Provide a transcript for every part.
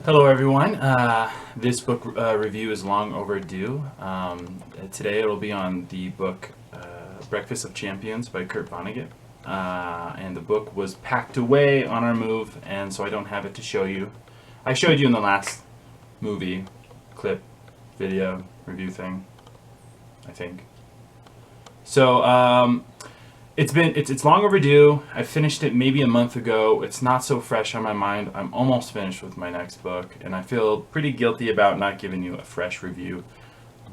Hello, everyone. This book review is long overdue. Today it'll be on the book Breakfast of Champions by Kurt Vonnegut. And the book was packed away on our move, and so I don't have it to show you. I showed you in the last movie, clip, video, review thing, I think. So it's long overdue. I finished it maybe a month ago. It's not so fresh on my mind. I'm almost finished with my next book, and I feel pretty guilty about not giving you a fresh review.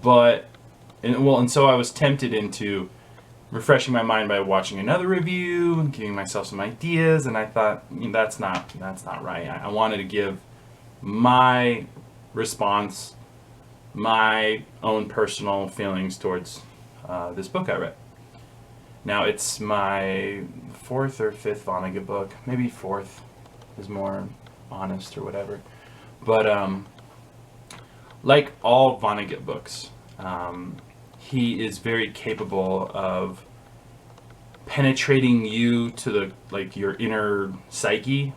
And so I was tempted into refreshing my mind by watching another review and giving myself some ideas, and I thought that's not right. I wanted to give my response, my own personal feelings towards this book I read. Now, it's my fourth or fifth Vonnegut book. Maybe fourth is more honest or whatever. But like all Vonnegut books, he is very capable of penetrating you to your inner psyche,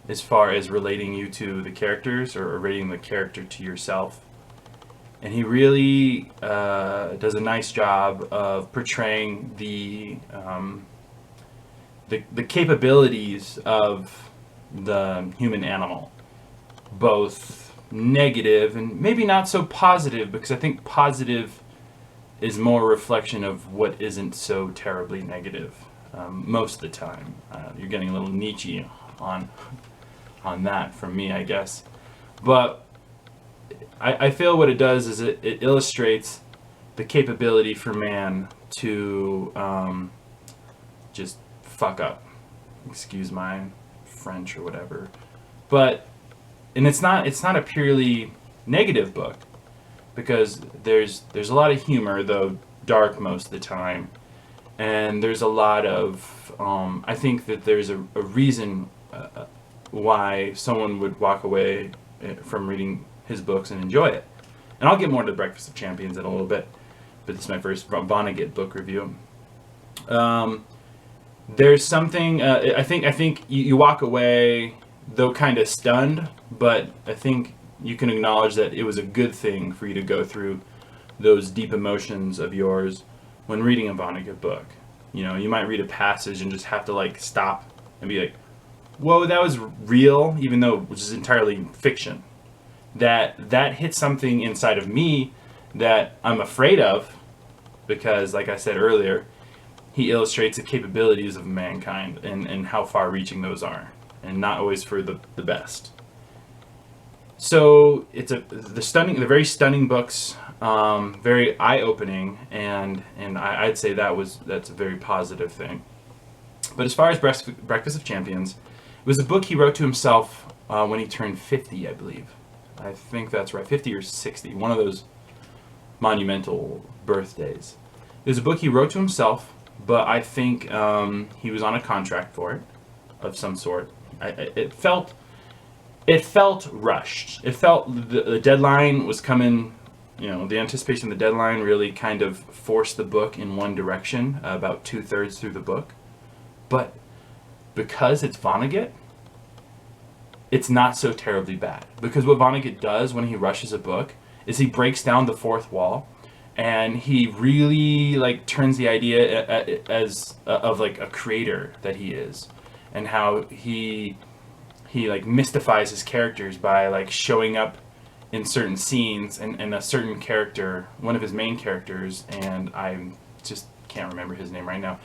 as far as relating you to the characters or relating the character to yourself. And he really does a nice job of portraying the capabilities of the human animal, both negative and maybe not so positive, because I think positive is more a reflection of what isn't so terribly negative most of the time. You're getting a little Nietzsche on that from me, I guess. But I feel what it does is it illustrates the capability for man to just fuck up. Excuse my French or whatever. And it's not a purely negative book, because there's a lot of humor, though dark most of the time, and there's a lot of I think that there's a reason why someone would walk away from reading his books and enjoy it. And I'll get more into Breakfast of Champions in a little bit, but this is my first Vonnegut book review. There's something I think you walk away though kind of stunned, but I think you can acknowledge that it was a good thing for you to go through those deep emotions of yours when reading a Vonnegut book. You know, you might read a passage and just have to stop and be like, whoa, that was real, even though it was entirely fiction. That hit something inside of me that I'm afraid of, because, like I said earlier, he illustrates the capabilities of mankind and how far-reaching those are, and not always for the best. So it's the very stunning books, very eye-opening, and I'd say that's a very positive thing. But as far as Breakfast of Champions, it was a book he wrote to himself when he turned 50, I believe. I think that's right, 50 or 60, one of those monumental birthdays. It was a book he wrote to himself, but I think he was on a contract for it, of some sort. It felt rushed. It felt the deadline was coming. The anticipation of the deadline really kind of forced the book in one direction, about 2/3 through the book. But because it's Vonnegut, it's not so terribly bad. Because what Vonnegut does when he rushes a book is he breaks down the fourth wall, and he really turns the idea as of a creator that he is, and how he mystifies his characters by showing up in certain scenes, and a certain character, one of his main characters, and I just can't remember his name right now,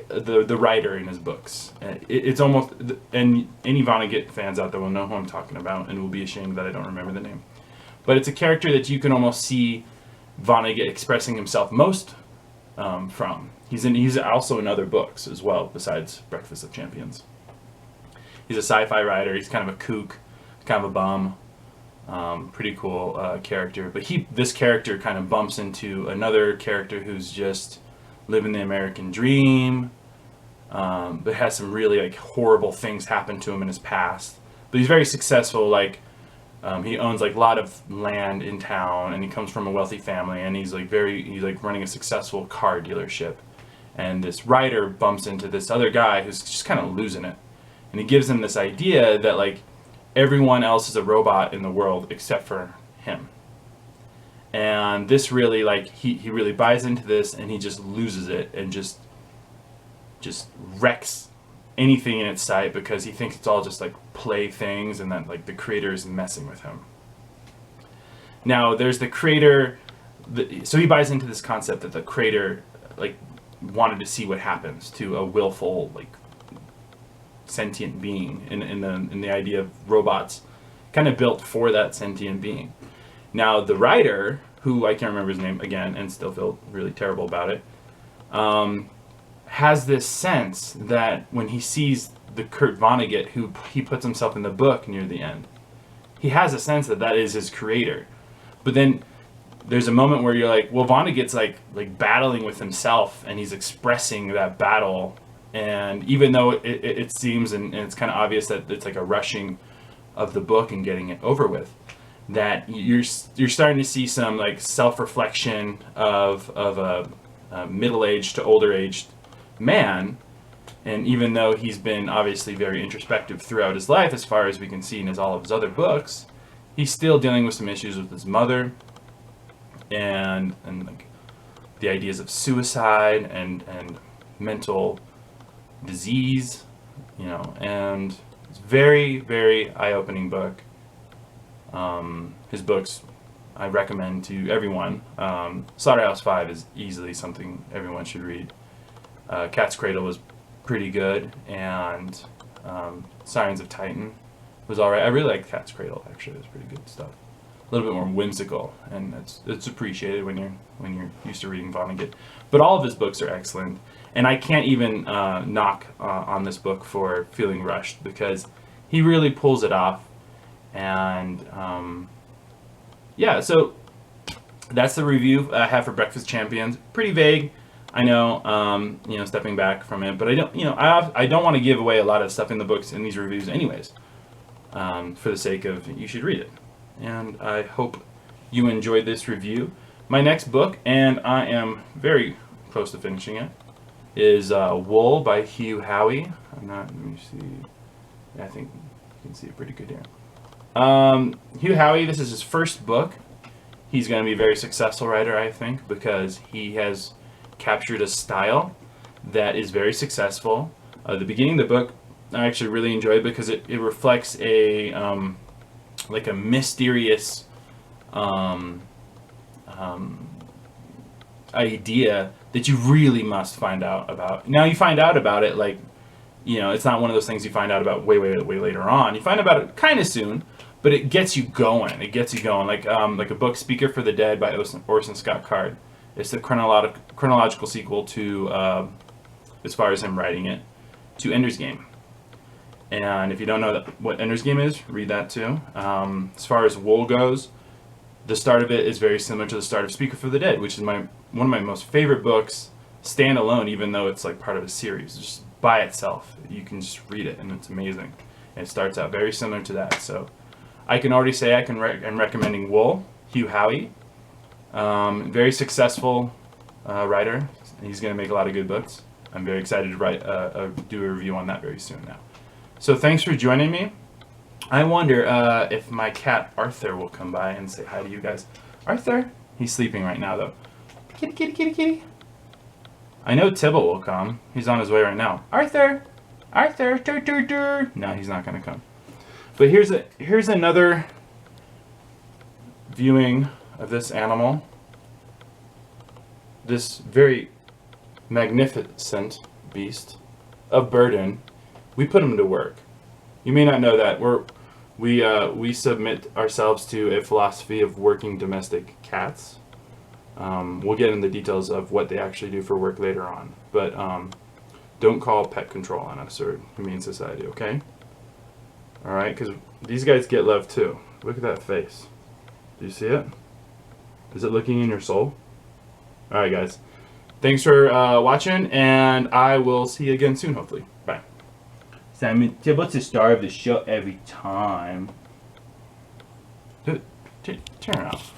the writer in his books. It's almost, and any Vonnegut fans out there will know who I'm talking about and will be ashamed that I don't remember the name. But it's a character that you can almost see Vonnegut expressing himself most from. He's also in other books as well besides Breakfast of Champions. He's a sci-fi writer. He's kind of a kook, kind of a bum. Pretty cool character. But this character kind of bumps into another character who's just living the American dream, but has some really horrible things happen to him in his past. But he's very successful. He owns a lot of land in town, and he comes from a wealthy family, and he's running a successful car dealership. And this writer bumps into this other guy who's just kind of losing it, and he gives him this idea that everyone else is a robot in the world except for him. And this really, like, he really buys into this, and he just loses it and just wrecks anything in its sight because he thinks it's all just like play things, and that like the creator is messing with him. Now there's the creator, so he buys into this concept that the creator like wanted to see what happens to a willful, like, sentient being, in the idea of robots kind of built for that sentient being. Now the writer, who I can't remember his name again and still feel really terrible about it, has this sense that when he sees the Kurt Vonnegut, who he puts himself in the book near the end, he has a sense that that is his creator. But then there's a moment where you're like, well, Vonnegut's like battling with himself, and he's expressing that battle. And even though it seems, and it's kind of obvious that it's like a rushing of the book and getting it over with, that you're starting to see some like self-reflection of a middle-aged to older-aged man. And even though he's been obviously very introspective throughout his life, as far as we can see in all of his other books, he's still dealing with some issues with his mother, and like the ideas of suicide and mental disease, and it's very, very eye-opening book. His books I recommend to everyone. Slaughterhouse-Five is easily something everyone should read. Cat's Cradle was pretty good, and Sirens of Titan was alright. I really liked Cat's Cradle, actually. It was pretty good stuff. A little bit more whimsical, and it's appreciated when you're used to reading Vonnegut. But all of his books are excellent, and I can't even knock on this book for feeling rushed, because he really pulls it off. And yeah, so that's the review I have for Breakfast Champions. Pretty vague, I know. Stepping back from it, but I don't want to give away a lot of stuff in the books in these reviews, anyways. For the sake of, you should read it. And I hope you enjoyed this review. My next book, and I am very close to finishing it, is Wool by Hugh Howey. Let me see. I think you can see it pretty good here. Hugh Howey, this is his first book. He's going to be a very successful writer, I think, because he has captured a style that is very successful. The beginning of the book I actually really enjoyed, because it reflects a like a mysterious idea that you really must find out about. Now you find out about it, like, it's not one of those things you find out about way later on. You find about it kind of soon, but it gets you going. Like a book, Speaker for the Dead by Orson Scott Card. It's the chronological sequel to, as far as him writing it, to Ender's Game. And if you don't know what Ender's Game is, read that too. As far as Wool goes, the start of it is very similar to the start of Speaker for the Dead, which is one of my most favorite books, standalone, even though it's like part of a series. Just by itself, you can just read it, and it's amazing. And it starts out very similar to that. So I can already say I'm recommending Wool, Hugh Howey. Very successful writer. He's going to make a lot of good books. I'm very excited to do a review on that very soon now. So thanks for joining me. I wonder if my cat Arthur will come by and say hi to you guys. Arthur? He's sleeping right now, though. Kitty, kitty, kitty, kitty. I know Tybalt will come. He's on his way right now. Arthur! Arthur! Dur, dur, dur. No, he's not going to come. But here's another viewing of this animal. This very magnificent beast of burden. We put him to work. You may not know that we submit ourselves to a philosophy of working domestic cats. We'll get into the details of what they actually do for work later on, but don't call pet control on us or Humane Society, okay? All right, because these guys get love too. Look at that face. Do you see it? Is it looking in your soul? All right, guys. Thanks for watching, and I will see you again soon, hopefully. Bye. Simon Tybalt's the star of the show every time. Turn it off.